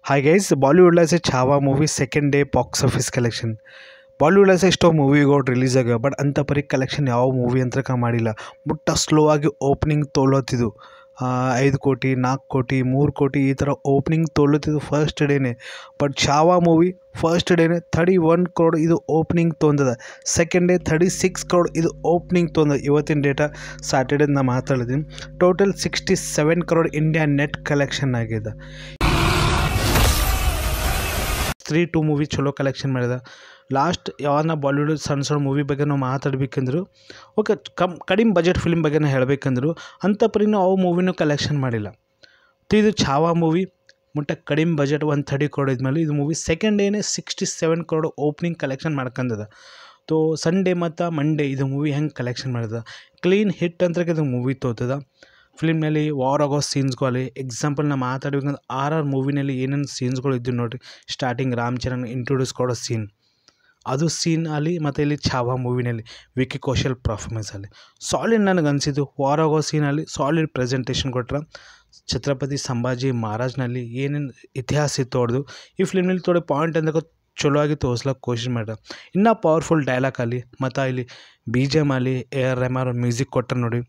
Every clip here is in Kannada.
हाय गाइस बॉलीवुड से Chhaava movie second day box office collection Bollywood ಎಷ್ಟೋ ಮೂವಿಗಳು ರಿಲೀಸ್ ಆಗ್ಯಾವ ಬಟ್ ಅಂಥ ಪರಿ ಕಲೆಕ್ಷನ್ ಯಾವ ಮೂವಿ ಅಂತ ಮಾಡಿಲ್ಲ ಬಟ್ ಸ್ಲೋ ಆಗಿ ಓಪನಿಂಗ್ ತೊಗೊಳತ್ತಿದ್ದು 5 ಕೋಟಿ 4 ಕೋಟಿ 3 ಕೋಟಿ ಈ ಥರ ಓಪನಿಂಗ್ ತೊಗೊಳತ್ತಿದ್ದು ಫಸ್ಟ್ ಡೇನೆ ಬಟ್ ಛಾವಾ ಮೂವಿ ಫಸ್ಟ್ ಡೇನೆ 31 ಕ್ರೋಡ್ ಇದು ಓಪನಿಂಗ್ ತೊಂದದ ಸೆಕೆಂಡ್ ಡೇ 36 ಕ್ರೋಡ್ ಇದು ಓಪನಿಂಗ್ ತೊಂದ ಇವತ್ತಿನ ಡೇಟಾ ಸ್ಯಾಟರ್ಡೇ ನಾ ಮಾತಾಡಿದ್ದೀನಿ total 67 crore India net collection ಆಗಿದೆ 3-2 ಮೂವಿ ಚಲೋ ಕಲೆಕ್ಷನ್ ಮಾಡಿದ ಲಾಸ್ಟ್ ಯಾವನ್ನ ಬಾಲಿವುಡ್ ಸಣ್ಣ ಮೂವಿ ಬಗ್ಗೆ ನಾವು ಮಾತಾಡಬೇಕಂದ್ರು ಓಕೆ ಕಡಿಮೆ ಬಜೆಟ್ ಫಿಲ್ಮ್ ಬಗ್ಗೆ ಹೇಳಬೇಕಂದ್ರು ಅಂಥ ಪರಿ ನಾವು ಮೂವಿನೂ ಕಲೆಕ್ಷನ್ ಮಾಡಿಲ್ಲ ಇದು ಛಾವಾ ಮೂವಿ ಮುಟ್ಟ ಕಡಿಮೆ ಬಜೆಟ್ 130 ಕ್ರೋಡ್ ಇದ್ಮೇಲೆ ಇದು ಮೂವಿ ಸೆಕೆಂಡ್ ಡೇನೇ 67 ಕ್ರೋಡ್ ಓಪನಿಂಗ್ ಕಲೆಕ್ಷನ್ ಮಾಡ್ಕೊಂಡದ ತೋ ಸಂಡೇ ಮತ್ತು ಮಂಡೇ ಇದು ಮೂವಿ ಹೆಂಗೆ ಕಲೆಕ್ಷನ್ ಮಾಡಿದ ಕ್ಲೀನ್ ಹಿಟ್ ಅಂತ ಇದು ಮೂವಿ ತೋತದ ಫಿಲ್ಮ್ನಲ್ಲಿ ವಾರ್ ಆಗೋ ಸೀನ್ಸ್ಗಳು ಎಕ್ಸಾಂಪಲ್ ನಾ ಮಾತಾಡಬೇಕಂದ್ರೆ RR ಮೂವಿನಲ್ಲಿ ಏನೇನು ಸೀನ್ಸ್ಗಳು ಇದ್ದು ನೋಡಿರಿ ಸ್ಟಾರ್ಟಿಂಗ್ ರಾಮ್ ಚರಣ್ ಇಂಟ್ರೊಡ್ಯೂಸ್ ಕೊಡೋ ಸೀನ್ ಅದು ಸೀನ್ ಅಲ್ಲಿ ಮತ್ತು ಇಲ್ಲಿ ಛಾವಾ ಮೂವಿನಲ್ಲಿ ವಿಕ್ಕಿ ಕೌಶಲ್ ಪರ್ಫಾರ್ಮೆನ್ಸಲ್ಲಿ ಸಾಲಿಡ್ ನನಗೆ ಅನಿಸಿದ್ದು ವಾರ್ ಆಗೋ ಸೀನಲ್ಲಿ ಸಾಲಿಡ್ ಪ್ರೆಸೆಂಟೇಷನ್ ಕೊಟ್ಟರೆ ಛತ್ರಪತಿ ಸಂಭಾಜಿ ಮಹಾರಾಜ್ನಲ್ಲಿ ಏನೇನು ಇತಿಹಾಸ ಇತ್ತು ಅವ್ರದ್ದು ಈ ಫಿಲ್ಮ್ನಲ್ಲಿ ಥೋಡೆ ಪಾಯಿಂಟ್ ಅಂದ್ರೆ ಚಲೋ ಆಗಿ ತೋರಿಸ್ಲಿಕ್ಕೆ ಕೋಶಿಶ್ ಮಾಡ್ಯಾರ ಇನ್ನೂ ಪವರ್ಫುಲ್ ಡೈಲಾಗ್ ಅಲ್ಲಿ ಮತ್ತು ಇಲ್ಲಿ ಬಿ ಜಿ ಎಮ್ ಅಲ್ಲಿ AR ರೆಹಮಾನ್ ಮ್ಯೂಸಿಕ್ ಕೊಟ್ಟರೆ ನೋಡಿ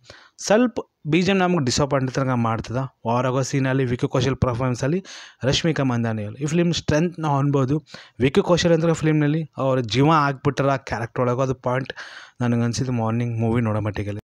ಸ್ವಲ್ಪ ಬಿ ಜಿ ಎಮ್ ನಮಗೆ ಡಿಸಪಾಯಿಂಟ್ ತನಕ ಮಾಡ್ತದೆ ವಾರ್ ಆಗೋ ಸೀನಲ್ಲಿ ವಿಕ್ಕಿ ಕೌಶಲ್ ಪರ್ಫಾರ್ಮೆನ್ಸಲ್ಲಿ ರಶ್ಮಿಕಾ ಮಂದಾನಿಯಲ್ಲಿ ಈ ಫಿಲ್ಮ್ ಸ್ಟ್ರೆಂತ್ ನಾವು ಅನ್ಬೋದು ವಿಕ್ಕಿ ಕೌಶಲ್ ಅಂತ ಫಿಲ್ಮ್ನಲ್ಲಿ ಅವ್ರ ಜೀವ ಆಗ್ಬಿಟ್ಟಾರ ಆ ಕ್ಯಾರೆಕ್ಟರ್ ಒಳಗೆ ಅದು ಪಾಯಿಂಟ್ ನನಗೆ ಅನಿಸಿದ್ದು ಮಾರ್ನಿಂಗ್ ಮೂವಿ ನೋಡೋ ಮಟ್ಟಿಗೆ